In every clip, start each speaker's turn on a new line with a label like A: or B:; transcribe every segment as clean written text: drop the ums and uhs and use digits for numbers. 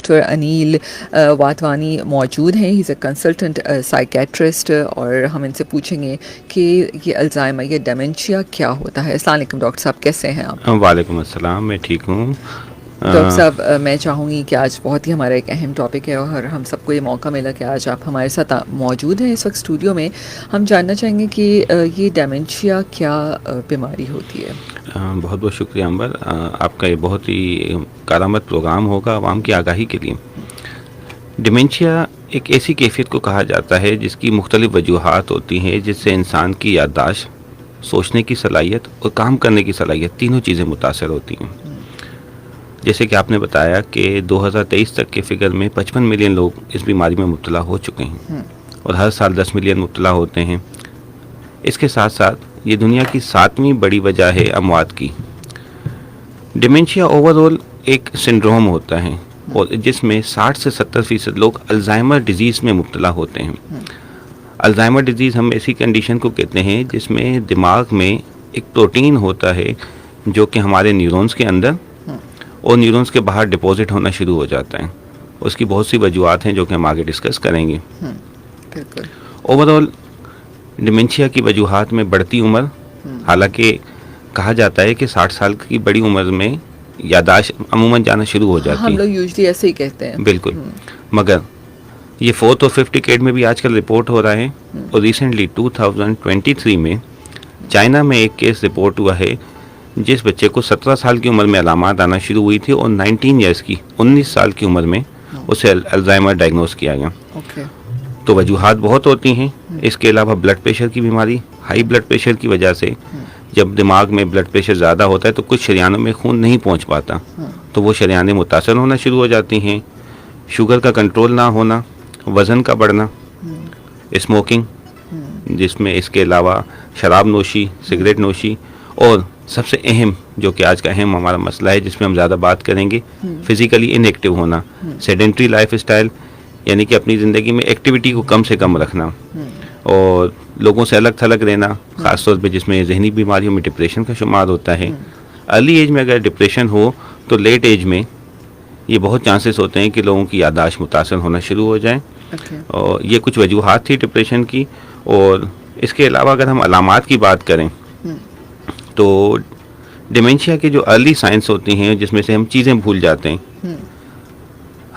A: Doctor Anil واتوانی موجود ہیں. ہی از a consultant psychiatrist, اور ہم ان سے پوچھیں گے کہ یہ الزائمر یا ڈیمنشیا کیا ہوتا ہے. السلام علیکم ڈاکٹر صاحب, کیسے ہیں آپ؟
B: وعلیکم السلام, میں ٹھیک ہوں.
A: ڈاکٹر صاحب, میں چاہوں گی کہ آج بہت ہی ہمارا ایک اہم ٹاپک ہے, اور ہم سب کو یہ موقع ملا کہ آج آپ ہمارے ساتھ موجود ہیں اس وقت اسٹوڈیو میں. ہم جاننا چاہیں گے کہ یہ ڈیمنشیا کیا بیماری ہوتی ہے.
B: بہت بہت شکریہ امبر, آپ کا یہ بہت ہی کارآمد پروگرام ہوگا عوام کی آگاہی کے لیے. ڈیمنشیا ایک ایسی کیفیت کو کہا جاتا ہے جس کی مختلف وجوہات ہوتی ہیں, جس سے انسان کی یادداشت, سوچنے کی صلاحیت اور کام کرنے کی صلاحیت تینوں چیزیں متاثر ہوتی ہیں. جیسے کہ آپ نے بتایا کہ 2023 تک کے فگر میں 55 ملین لوگ اس بیماری میں مبتلا ہو چکے ہیں, اور ہر سال 10 ملین مبتلا ہوتے ہیں. اس کے ساتھ ساتھ یہ دنیا کی 7ویں بڑی وجہ ہے اموات کی. ڈیمنشیا اوور آل ایک سنڈروم ہوتا ہے, اور جس میں 60 سے 70% لوگ الزائمر ڈیزیز میں مبتلا ہوتے ہیں. الزائمر ڈیزیز ہم ایسی کنڈیشن کو کہتے ہیں جس میں دماغ میں ایک پروٹین ہوتا ہے جو کہ ہمارے نیورونز کے اندر اور نیورونز کے باہر ڈپوزٹ ہونا شروع ہو جاتا ہے. اس کی بہت سی وجوہات ہیں جو کہ ہم آگے ڈسکس کریں گے. اوور آل ڈیمنشیا کی وجوہات میں بڑھتی عمر, حالانکہ کہا جاتا ہے کہ 60 سال کی بڑی عمر میں یادداشت عموماً جانا شروع ہو جاتی ہے.
A: ہم لوگ یوزلی ایسے ہی کہتے ہیں. بالکل.
B: مگر یہ 4th اور 5th ڈیکیڈ میں بھی آج کل رپورٹ ہو رہا ہے, اور ریسنٹلی 2023 میں چائنا میں ایک کیس رپورٹ ہوا ہے جس بچے کو 17 سال کی عمر میں علامات آنا شروع ہوئی تھی, اور 19 سال کی عمر میں اسے الزائمر ڈائگنوز کیا گیا. تو وجوہات بہت ہوتی ہیں. اس کے علاوہ بلڈ پریشر کی بیماری, ہائی بلڈ پریشر کی وجہ سے جب دماغ میں بلڈ پریشر زیادہ ہوتا ہے تو کچھ شریانوں میں خون نہیں پہنچ پاتا, تو وہ شریانیں متاثر ہونا شروع ہو جاتی ہیں. شوگر کا کنٹرول نہ ہونا, وزن کا بڑھنا, اسموکنگ, جس میں اس کے علاوہ شراب نوشی, سگریٹ نوشی, اور سب سے اہم جو کہ آج کا اہم ہمارا مسئلہ ہے جس میں ہم زیادہ بات کریں گے, فزیکلی ان ایکٹیو ہونا, سیڈنٹری لائف اسٹائل, یعنی کہ اپنی زندگی میں ایکٹیویٹی کو کم سے کم رکھنا, اور لوگوں سے الگ تھلگ رہنا, خاص طور پہ جس میں ذہنی بیماریوں میں ڈپریشن کا شمار ہوتا ہے. ارلی ایج میں اگر ڈپریشن ہو تو لیٹ ایج میں یہ بہت چانسز ہوتے ہیں کہ لوگوں کی یادداشت متاثر ہونا شروع ہو جائیں. اور یہ کچھ وجوہات تھی ڈپریشن کی. اور اس کے علاوہ اگر ہم علامات کی بات کریں تو ڈیمنشیا کے جو ارلی سائنس ہوتی ہیں جس میں سے ہم چیزیں بھول جاتے ہیں.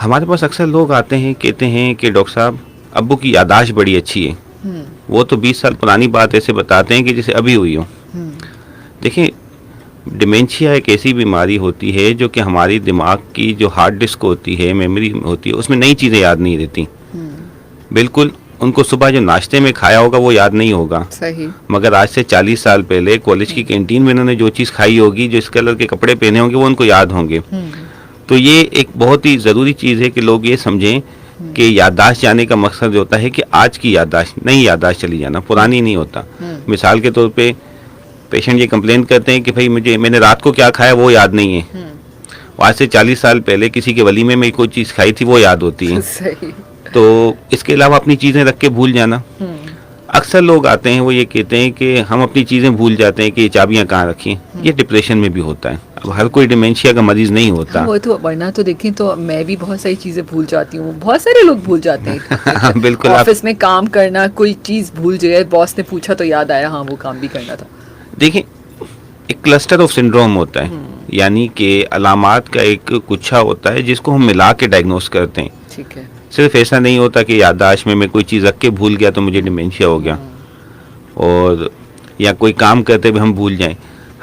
B: ہمارے پاس اکثر لوگ آتے ہیں, کہتے ہیں کہ ڈاکٹر صاحب ابو کی یادداشت بڑی اچھی ہے, وہ تو 20 سال پرانی بات ایسے بتاتے ہیں کہ جیسے ابھی ہوئی ہو. دیکھیں, ڈیمنشیا ایک ایسی بیماری ہوتی ہے جو کہ ہماری دماغ کی جو ہارڈ ڈسک ہوتی ہے, میموری ہوتی ہے, اس میں نئی چیزیں یاد نہیں رہتی. بالکل ان کو صبح جو ناشتے میں کھایا ہوگا وہ یاد نہیں ہوگا, مگر آج سے 40 سال پہلے کالج کی کینٹین میں انہوں نے جو چیز کھائی ہوگی, جو اس کلر کے کپڑے پہنے ہوں گے, وہ ان کو یاد ہوں گے. تو یہ ایک بہت ہی ضروری چیز ہے کہ لوگ یہ سمجھیں کہ یادداشت جانے کا مقصد ہوتا ہے کہ آج کی یادداشت, نئی یادداشت چلی جانا, پرانی نہیں ہوتا. مثال کے طور پہ پیشنٹ یہ کمپلین کرتے ہیں کہ بھائی میں نے رات کو کیا کھایا وہ یاد نہیں ہے, آج سے 40 سال پہلے کسی کے ولیمے میں کوئی چیز کھائی تھی وہ یاد ہوتی ہے. تو اس کے علاوہ اپنی چیزیں رکھ کے بھول جانا. اکثر لوگ آتے ہیں وہ یہ کہتے ہیں کہ ہم اپنی چیزیں بھول جاتے ہیں کہ یہ چابیاں کہاں رکھیں. یہ ڈپریشن میں بھی ہوتا ہے. اب ہر کوئی ڈیمنشیا کا مریض نہیں ہوتا.
A: وہ تو ورنہ تو دیکھیں تو میں بھی بہت ساری چیزیں بھول جاتی ہوں, بہت سارے لوگ بھول جاتے ہیں. بالکل, آفس میں کام کرنا, کوئی چیز بھول جائے, باس نے پوچھا تو یاد آیا ہاں وہ کام بھی کرنا تھا.
B: دیکھیں, ایک کلسٹر آف سنڈروم ہوتا ہے, یعنی کہ علامات کا ایک گچھا ہوتا ہے جس کو ہم ملا کے ڈائگنوز کرتے ہیں.
A: ٹھیک ہے.
B: صرف ایسا نہیں ہوتا کہ یادداشت میں کوئی چیز رکھ کے بھول گیا تو مجھے ڈیمنشیا ہو گیا, اور یا کوئی کام کرتے ہوئے ہم بھول جائیں.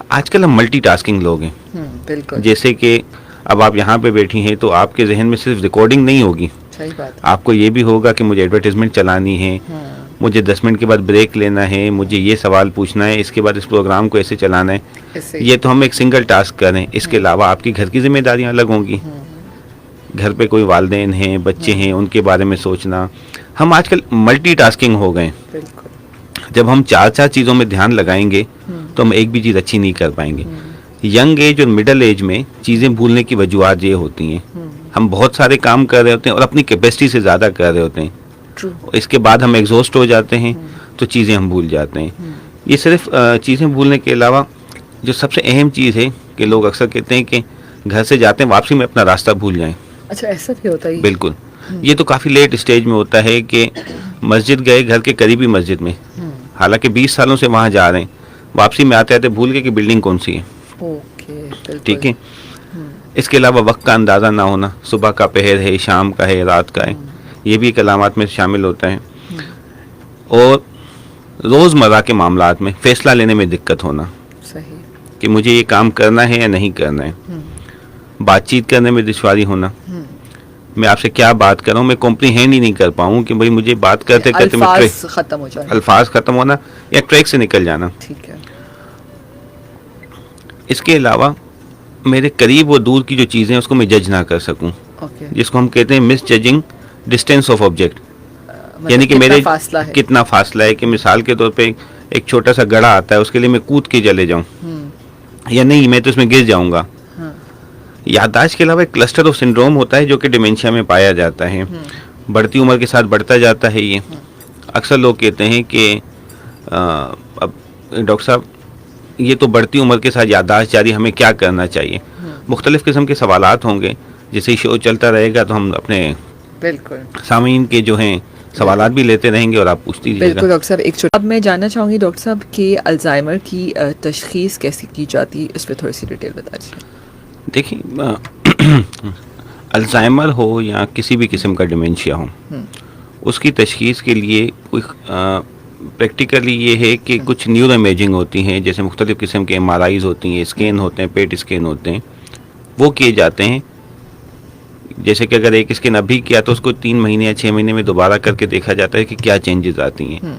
B: آج کل ہم ملٹی ٹاسکنگ لوگ ہیں.
A: بالکل.
B: جیسے کہ اب آپ یہاں پہ بیٹھی ہیں تو آپ کے ذہن میں صرف ریکارڈنگ نہیں ہوگی,
A: صحیح بات, آپ
B: کو یہ بھی ہوگا کہ مجھے ایڈورٹیزمنٹ چلانی ہے, مجھے 10 منٹ کے بعد بریک لینا ہے, مجھے یہ سوال پوچھنا ہے, اس کے بعد اس پروگرام کو ایسے چلانا ہے. یہ تو ہم ایک سنگل ٹاسک کریں. اس کے علاوہ آپ کی گھر کی ذمہ داریاں الگ ہوں گی. گھر پہ کوئی والدین ہیں, بچے ہیں, ان کے بارے میں سوچنا. ہم آج کل ملٹی ٹاسکنگ ہو گئے. جب ہم 4 چیزوں میں دھیان لگائیں گے تو ہم ایک بھی چیز اچھی نہیں کر پائیں گے. ینگ ایج اور مڈل ایج میں چیزیں بھولنے کی وجوہات یہ ہوتی ہیں, ہم بہت سارے کام کر رہے ہوتے ہیں اور اپنی کیپیسٹی سے زیادہ کر رہے ہوتے ہیں. اس کے بعد ہم ایگزاسٹ ہو جاتے ہیں تو چیزیں ہم بھول جاتے ہیں. یہ صرف چیزیں بھولنے کے علاوہ جو سب سے اہم چیز ہے کہ لوگ اکثر کہتے ہیں کہ گھر سے جاتے ہیں واپسی میں اپنا راستہ بھول جائیں.
A: اچھا ایسا بھی ہوتا ہے؟
B: بالکل. یہ تو کافی لیٹ اسٹیج میں ہوتا ہے کہ مسجد گئے گھر کے قریبی مسجد میں, حالانکہ 20 سالوں سے وہاں جا رہے ہیں, واپسی میں آتے آتے بھول گئے کہ بلڈنگ کون سی ہے.
A: اوکے بالکل.
B: ٹھیک ہے. اس کے علاوہ وقت کا اندازہ نہ ہونا, صبح کا پہر ہے, شام کا ہے, رات کا ہے, یہ بھی ایک علامات میں شامل ہوتا ہے. اور روزمرہ کے معاملات میں فیصلہ لینے میں دقت ہونا,
A: صحیح,
B: کہ مجھے یہ کام کرنا ہے یا نہیں کرنا ہے. بات چیت کرنے میں دشواری ہونا, میں آپ سے کیا بات کر رہا ہوں میں کمپریہینڈ ہی نہیں کر پاؤں کہ بھائی مجھے بات کرتے کرتے میں
A: الفاظ ختم ہو جائے,
B: الفاظ ختم ہونا یا ٹریک سے نکل جانا.
A: ٹھیک ہے.
B: اس کے علاوہ میرے قریب و دور کی جو چیزیں ہیں اس کو میں جج نہ کر سکوں,
A: اوکے,
B: جس کو ہم کہتے ہیں مس ججنگ ڈسٹینس آف آبجیکٹ, یعنی کہ
A: کتنا
B: میرے
A: فاصلہ ہے.
B: کتنا فاصلہ ہے. کہ مثال کے طور پہ ایک چھوٹا سا گڑھا آتا ہے, اس کے لیے میں کود کے چلے جاؤں یا نہیں, میں تو اس میں گر جاؤں گا. یادداشت کے علاوہ ایک کلسٹر آف سنڈروم ہوتا ہے جو کہ ڈیمینشیا میں پایا جاتا ہے. بڑھتی عمر کے ساتھ بڑھتا جاتا ہے یہ. اکثر لوگ کہتے ہیں کہ اب ڈاکٹر صاحب یہ تو بڑھتی عمر کے ساتھ یادداشت جاری, ہمیں کیا کرنا چاہیے. مختلف قسم کے سوالات ہوں گے, جیسے شو چلتا رہے گا تو ہم اپنے
A: بالکل
B: سامعین کے جو ہیں سوالات بھی لیتے رہیں گے اور آپ پوچھتی رہیے گا.
A: بالکل ڈاکٹر صاحب. ایک اب میں جاننا چاہوں گی ڈاکٹر صاحب کہ الزائمر کی تشخیص کیسے کی جاتی, اس پہ تھوڑی سی ڈیٹیل بتا دیجیے.
B: دیکھیں, الزائمر ہو یا کسی بھی قسم کا ڈیمینشیا ہو, اس کی تشخیص کے لیے کوئی پریکٹیکلی یہ ہے کہ کچھ نیورو امیجنگ ہوتی ہیں, جیسے مختلف قسم کے MRIs ہوتی ہیں, اسکین ہوتے ہیں, پیٹ اسکین ہوتے ہیں, وہ کیے جاتے ہیں. جیسے کہ اگر ایک اسکین ابھی کیا تو اس کو 3 مہینے یا 6 مہینے میں دوبارہ کر کے دیکھا جاتا ہے کہ کیا چینجز آتی ہیں.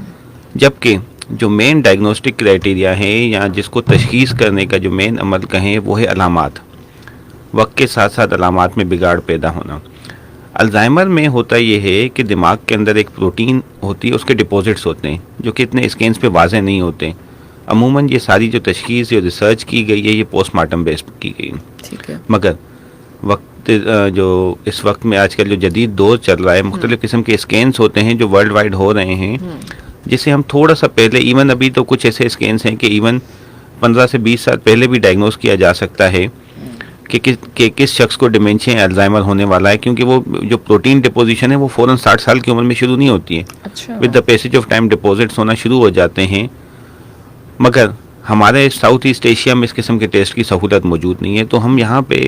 B: جبکہ جو مین ڈائگنوسٹک کرائٹیریا ہے یا جس کو تشخیص کرنے کا جو مین عمل کہیں وہ ہے علامات. وقت کے ساتھ ساتھ علامات میں بگاڑ پیدا ہونا. الزائمر میں ہوتا یہ ہے کہ دماغ کے اندر ایک پروٹین ہوتی ہے, اس کے ڈپوزٹس ہوتے ہیں جو کہ اتنے اسکینز پہ واضح نہیں ہوتے. عموماً یہ ساری جو تشخیص یا ریسرچ کی گئی ہے یہ پوسٹ مارٹم بیس کی گئی.
A: ٹھیک ہے.
B: مگر وقت جو اس وقت میں آج کل جو جدید دور چل رہا ہے, مختلف قسم کے اسکینز ہوتے ہیں جو ورلڈ وائڈ ہو رہے ہیں, جسے ہم تھوڑا سا پہلے, ایون ابھی تو کچھ ایسے اسکینز ہیں کہ ایون 15 سے 20 سال پہلے بھی ڈائگنوز کیا جا سکتا ہے کہ کس شخص کو ڈیمینشیا الزائمر ہونے والا ہے, کیونکہ وہ جو پروٹین ڈپوزیشن ہے وہ فوراً 60 سال کی عمر میں شروع نہیں ہوتی ہے. With the passage of time deposits ہونا شروع ہو جاتے ہیں. مگر ہمارے ساؤتھ ایسٹ ایشیا میں اس قسم کے ٹیسٹ کی سہولت موجود نہیں ہے, تو ہم یہاں پہ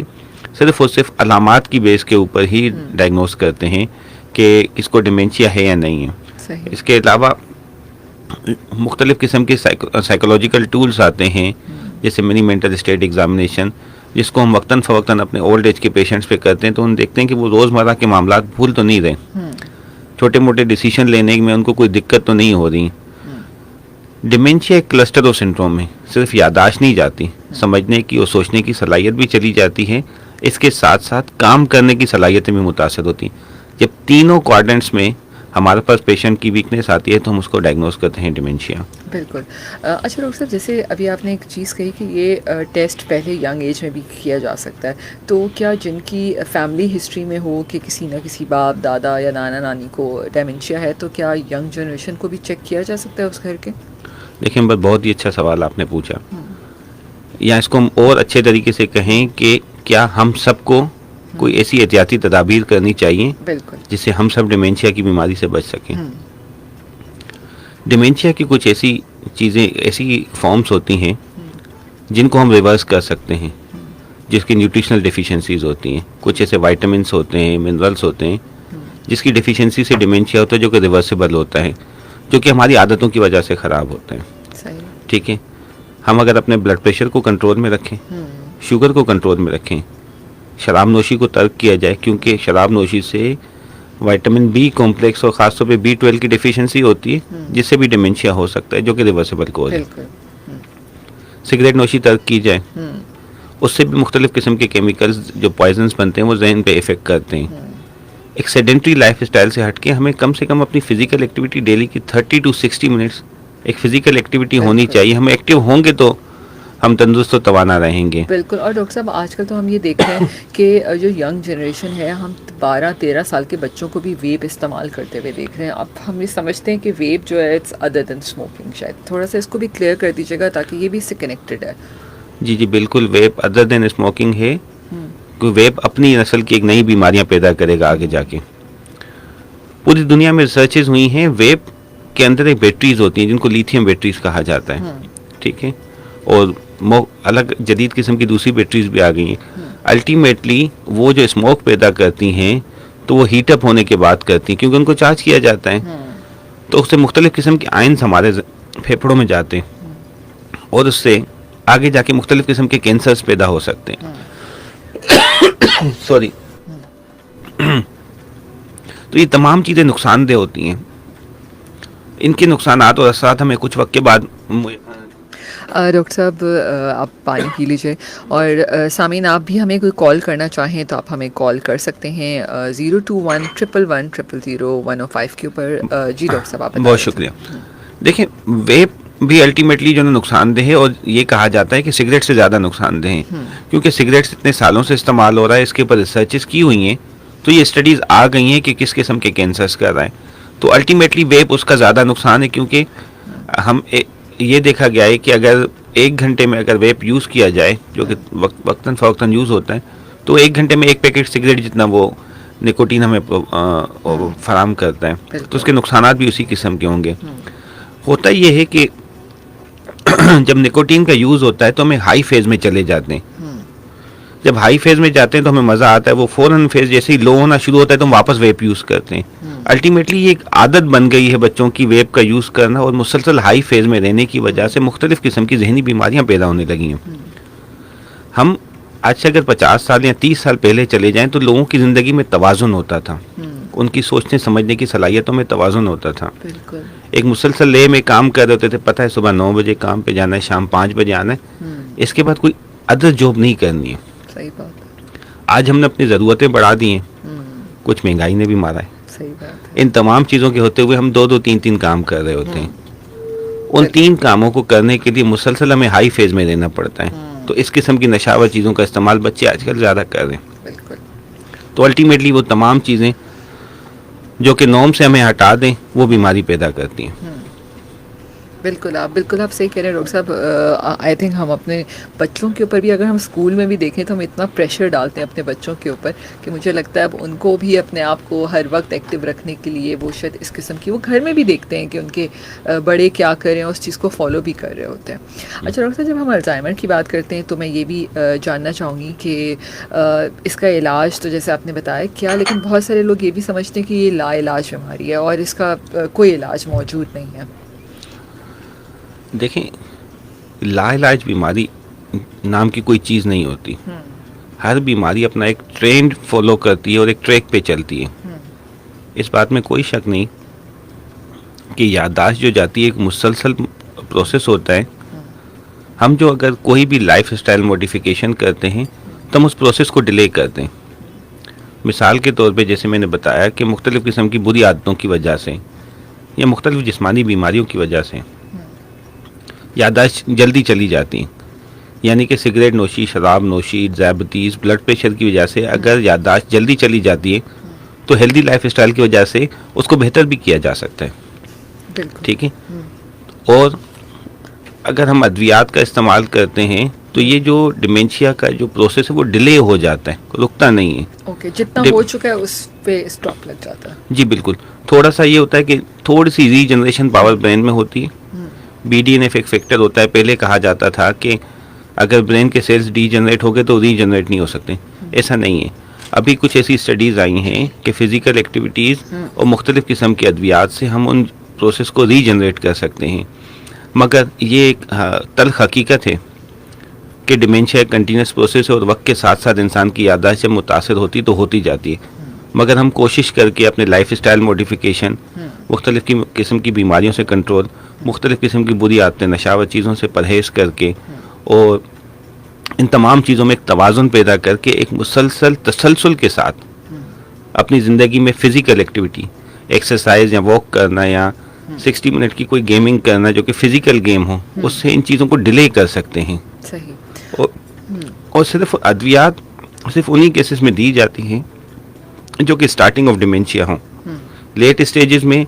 B: صرف اور صرف علامات کی بیس کے اوپر ہی ڈائگنوز کرتے ہیں کہ کس کو ڈیمینشیا ہے یا نہیں ہے. اس کے علاوہ مختلف قسم کے سائیکولوجیکل ٹولز آتے ہیں, جیسے منی مینٹل اسٹیٹ ایگزامینیشن, جس کو ہم وقتاً فوقتاً اپنے اولڈ ایج کے پیشنٹس پہ کرتے ہیں, تو ہم دیکھتے ہیں کہ وہ روزمرہ کے معاملات بھول تو نہیں رہے, چھوٹے موٹے ڈیسیشن لینے میں ان کو کوئی دقت تو نہیں ہو رہی. ڈیمینشیا ایک کلسٹر آف سنڈروم ہے, صرف یادداشت نہیں جاتی, سمجھنے کی اور سوچنے کی صلاحیت بھی چلی جاتی ہے. اس کے ساتھ ساتھ کام کرنے کی صلاحیتیں بھی متاثر ہوتی ہیں. جب تینوں کوارڈنٹس میں ہمارے پاس پیشنٹ کی ویکنیس آتی ہے تو ہم اس کو ڈائگنوز کرتے ہیں ڈیمینشیا.
A: بالکل. اچھا ڈاکٹر صاحب, جیسے ابھی آپ نے ایک چیز کہی کہ یہ ٹیسٹ پہلے ینگ ایج میں بھی کیا جا سکتا ہے, تو کیا جن کی فیملی ہسٹری میں ہو کہ کسی نہ کسی باپ دادا یا نانا نانی کو ڈیمینشیا ہے, تو کیا ینگ جنریشن کو بھی چیک کیا جا سکتا ہے اس گھر کے؟
B: دیکھیں, بہت ہی اچھا سوال آپ نے پوچھا. یا اس کو ہم اور اچھے طریقے سے کہیں کہ کیا ہم سب کو کوئی ایسی احتیاطی تدابیر کرنی چاہیے جس سے ہم سب ڈیمینشیا کی بیماری سے بچ سکیں. ڈیمینشیا کی کچھ ایسی چیزیں, ایسی فارمز ہوتی ہیں جن کو ہم ریورس کر سکتے ہیں, جس کی نیوٹریشنل ڈیفیشنسیز ہوتی ہیں. کچھ ایسے وائٹامنس ہوتے ہیں, منرلس ہوتے ہیں جس کی ڈیفیشنسی سے ڈیمینشیا ہوتا ہے, جو کہ ریورسیبل ہوتا ہے, جو کہ ہماری عادتوں کی وجہ سے خراب ہوتے ہیں. ٹھیک ہے. ہم اگر اپنے بلڈ پریشر کو کنٹرول میں رکھیں, شوگر کو کنٹرول میں رکھیں, شراب نوشی کو ترک کیا جائے, کیونکہ شراب نوشی سے وائٹامن بی کمپلیکس اور خاص طور پہ B12 کی ڈیفیشنسی ہوتی ہے, جس سے بھی ڈیمینشیا ہو سکتا ہے, جو کہ ریورسیبل کوز ہے. سگریٹ نوشی ترک کی جائے, اس سے بھی مختلف قسم کے کیمیکلز جو پوائزنس بنتے ہیں وہ ذہن پہ افیکٹ کرتے ہیں. ایک سیڈنٹری لائف اسٹائل سے ہٹ کے ہمیں کم سے کم اپنی فزیکل ایکٹیویٹی ڈیلی کی 30 to 60 منٹس ایک فزیکل ایکٹیویٹی ہونی چاہیے. ہم ایکٹیو ہوں گے تو ہم تندرست و توانا رہیں گے.
A: بالکل. اور ڈاکٹر صاحب, آج کل تو ہم یہ دیکھ رہے ہیں کہ جو ینگ جنریشن ہے, ہم 12-13 سال کے بچوں کو بھی ویپ استعمال کرتے ہوئے دیکھ رہے ہیں. اب ہم یہ سمجھتے ہیں کہ ویپ جو ہے اٹس ادر دین اسموکنگ. شاید تھوڑا سا اس کو بھی کلیئر کر دیجیے گا تاکہ یہ بھی اس سے کنیکٹڈ ہے.
B: جی بالکل, ویپ ادر دین اسموکنگ ہے, کہ ویپ اپنی نسل کی ایک نئی بیماریاں پیدا کرے گا آگے جا کے. پوری دنیا میں ریسرچز ہوئی ہیں, ویپ کے اندر ایک بیٹریز ہوتی ہیں جن کو لیتھیم بیٹریز کہا جاتا ہے, ٹھیک ہے, اور الگ جدید قسم کی دوسری بیٹریز بھی آ گئی ہیں. الٹیمیٹلی وہ جو اسموک پیدا کرتی ہیں تو وہ ہیٹ اپ ہونے کے بعد کرتی ہیں, کیونکہ ان کو چارج کیا جاتا ہے, تو اس سے مختلف قسم کے آئنز ہمارے پھیپھڑوں میں جاتے ہیں, اور اس سے آگے جا کے مختلف قسم کے کینسرز پیدا ہو سکتے ہیں. سوری. تو یہ تمام چیزیں نقصان دہ ہوتی ہیں. ان کے نقصانات اور اثرات ہمیں کچھ وقت کے بعد.
A: ڈاکٹر صاحب آپ پانی پی لیجیے, اور سامعین آپ بھی ہمیں کوئی کال کرنا چاہیں تو آپ ہمیں کال کر سکتے ہیں 021-111-000-105 کے اوپر. جی ڈاکٹر صاحب آپ.
B: بہت شکریہ. دیکھیں, ویپ بھی الٹیمیٹلی جو نقصان دہ ہے, اور یہ کہا جاتا ہے کہ سگریٹ سے زیادہ نقصان دہ ہیں, کیونکہ سگریٹس اتنے سالوں سے استعمال ہو رہا ہے, اس کے اوپر ریسرچز کی ہوئی ہیں, تو یہ اسٹڈیز آ گئی ہیں کہ کس قسم کے کینسرز کر رہا ہے. تو الٹیمیٹلی ویپ اس کا زیادہ نقصان ہے, کیونکہ ہم یہ دیکھا گیا ہے کہ اگر 1 گھنٹے میں اگر ویپ یوز کیا جائے, جو کہ وقتاً فوقتاً یوز ہوتا ہے, تو 1 گھنٹے میں 1 پیکٹ سگریٹ جتنا وہ نکوٹین ہمیں فراہم کرتا ہے, تو اس کے نقصانات بھی اسی قسم کے ہوں گے. ہوتا یہ ہے کہ جب نکوٹین کا یوز ہوتا ہے تو ہمیں ہائی فیز میں چلے جاتے ہیں. جب ہائی فیز میں جاتے ہیں تو ہمیں مزہ آتا ہے, وہ فوراً فیز جیسے ہی لو ہونا شروع ہوتا ہے تو ہم واپس ویپ یوز کرتے ہیں. الٹیمیٹلی یہ ایک عادت بن گئی ہے بچوں کی ویپ کا یوز کرنا, اور مسلسل ہائی فیز میں رہنے کی وجہ سے مختلف قسم کی ذہنی بیماریاں پیدا ہونے لگی ہیں. ہم آج سے اگر 50 سال یا 30 سال پہلے چلے جائیں تو لوگوں کی زندگی میں توازن ہوتا تھا, ان کی سوچنے سمجھنے کی صلاحیتوں میں توازن ہوتا تھا. ایک مسلسل لے میں کام کر رہے ہوتے تھے, پتہ ہے صبح 9 بجے کام پہ جانا ہے, شام 5 بجے آنا ہے, اس کے بعد کوئی ادر جاب نہیں کرنی ہے.
A: صحیح بات ہے.
B: آج ہم نے اپنی ضرورتیں بڑھا دی ہیں, کچھ مہنگائی نے بھی مارا ہے.
A: صحیح بات ہے.
B: ان تمام چیزوں کے ہوتے ہوئے ہم 2 3 کام کر رہے ہوتے ہیں. ان 3 کاموں کو کرنے کے لیے مسلسل ہمیں ہائی فیز میں رہنا پڑتا ہے. تو اس قسم کی نشاور چیزوں کا استعمال بچے آج کل زیادہ کر رہے ہیں.
A: بالکل.
B: تو الٹیمیٹلی وہ تمام چیزیں جو کہ نوم سے ہمیں ہٹا دیں وہ بیماری پیدا کرتی ہیں.
A: بالکل آپ صحیح کہہ رہے ہیں ڈاکٹر صاحب. آئی تھنک ہم اپنے بچوں کے اوپر بھی, اگر ہم اسکول میں بھی دیکھیں تو ہم اتنا پریشر ڈالتے ہیں اپنے بچوں کے اوپر کہ مجھے لگتا ہے اب ان کو بھی اپنے آپ کو ہر وقت ایکٹیو رکھنے کے لیے وہ شاید اس قسم کی, وہ گھر میں بھی دیکھتے ہیں کہ ان کے بڑے کیا کر رہے ہیں, اس چیز کو فالو بھی کر رہے ہوتے ہیں. اچھا ڈاکٹر صاحب, جب ہم الزائمر کی بات کرتے ہیں تو میں یہ بھی جاننا چاہوں گی کہ اس کا علاج تو جیسے آپ نے بتایا کیا, لیکن بہت سارے لوگ یہ بھی سمجھتے ہیں کہ یہ لا علاج بیماری ہے اور اس کا کوئی علاج موجود نہیں ہے.
B: دیکھیں, لا علاج بیماری نام کی کوئی چیز نہیں ہوتی. ہر بیماری اپنا ایک ٹرینڈ فالو کرتی ہے اور ایک ٹریک پہ چلتی ہے. اس بات میں کوئی شک نہیں کہ یادداشت جو جاتی ہے ایک مسلسل پروسیس ہوتا ہے. ہم جو اگر کوئی بھی لائف اسٹائل موڈیفیکیشن کرتے ہیں تو ہم اس پروسیس کو ڈیلے کرتے ہیں. مثال کے طور پہ جیسے میں نے بتایا کہ مختلف قسم کی بری عادتوں کی وجہ سے یا مختلف جسمانی بیماریوں کی وجہ سے یادداشت جلدی چلی جاتی ہیں. یعنی کہ سگریٹ نوشی, شراب نوشی, ذیابیطیز, بلڈ پریشر کی وجہ سے اگر یادداشت جلدی چلی جاتی ہے تو ہیلدی لائف اسٹائل کی وجہ سے اس کو بہتر بھی کیا جا سکتا ہے. ٹھیک ہے. اور اگر ہم ادویات کا استعمال کرتے ہیں تو یہ جو ڈیمینشیا کا جو پروسیس ہے وہ ڈیلے ہو جاتا ہے, رکتا نہیں ہے.
A: اوکے, جتنا ہو چکا ہے اس پہ اسٹاپ لگ جاتا ہے.
B: جی بالکل. تھوڑا سا یہ ہوتا ہے کہ تھوڑی سی ری جنریشن پاور برین میں ہوتی ہے. بی ڈی این ایف ایک فیکٹر ہوتا ہے. پہلے کہا جاتا تھا کہ اگر برین کے سیلز ڈی جنریٹ ہو گئے تو ری جنریٹ نہیں ہو سکتے. ایسا نہیں ہے. ابھی کچھ ایسی اسٹڈیز آئی ہیں کہ فزیکل ایکٹیویٹیز اور مختلف قسم کی ادویات سے ہم ان پروسیس کو ری جنریٹ کر سکتے ہیں. مگر یہ ایک تلخ حقیقت ہے کہ ڈیمینشیا ایک کنٹینیوس پروسیس ہے اور وقت کے ساتھ ساتھ انسان کی یادداشت جب متاثر ہوتی تو ہوتی جاتی ہے. مگر ہم کوشش کر کے اپنے لائف اسٹائل موڈیفیکیشن, مختلف قسم کی بیماریوں سے کنٹرول, مختلف قسم کی بری عادتیں, نشاور چیزوں سے پرہیز کر کے اور ان تمام چیزوں میں ایک توازن پیدا کر کے ایک مسلسل تسلسل کے ساتھ اپنی زندگی میں فزیکل ایکٹیویٹی, ایکسرسائز یا واک کرنا یا 60 منٹ کی کوئی گیمنگ کرنا جو کہ فزیکل گیم ہو, اس سے ان چیزوں کو ڈیلے کر سکتے ہیں.
A: صحیح.
B: اور صرف ادویات صرف انہی کیسز میں دی جاتی ہیں جو کہ سٹارٹنگ آف ڈیمینشیا ہوں. لیٹ اسٹیجز میں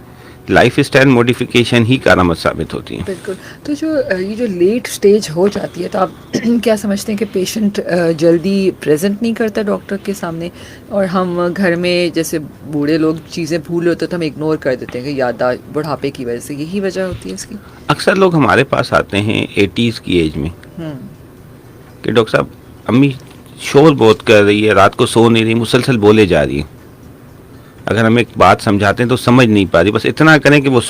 B: لائف اسٹائل موڈیفیکیشن ہی کارآمد ثابت ہوتی ہیں.
A: بالکل. تو جو یہ جو لیٹ سٹیج ہو جاتی ہے تو آپ کیا سمجھتے ہیں کہ پیشنٹ جلدی پریزنٹ نہیں کرتا ڈاکٹر کے سامنے, اور ہم گھر میں جیسے بوڑھے لوگ چیزیں بھول ہوتے تو ہم اگنور کر دیتے ہیں کہ یادداشت بڑھاپے کی وجہ سے, یہی وجہ ہوتی ہے اس کی؟
B: اکثر لوگ ہمارے پاس آتے ہیں 80s کی ایج میں کہ ڈاکٹر صاحب امی شور بہت کر رہی ہے, رات کو سو نہیں رہی, مسلسل بولے جا رہی ہے. اگر ہم ایک بات سمجھاتے ہیں تو سمجھ نہیں پا رہی, بس اتنا کریں کہ وہ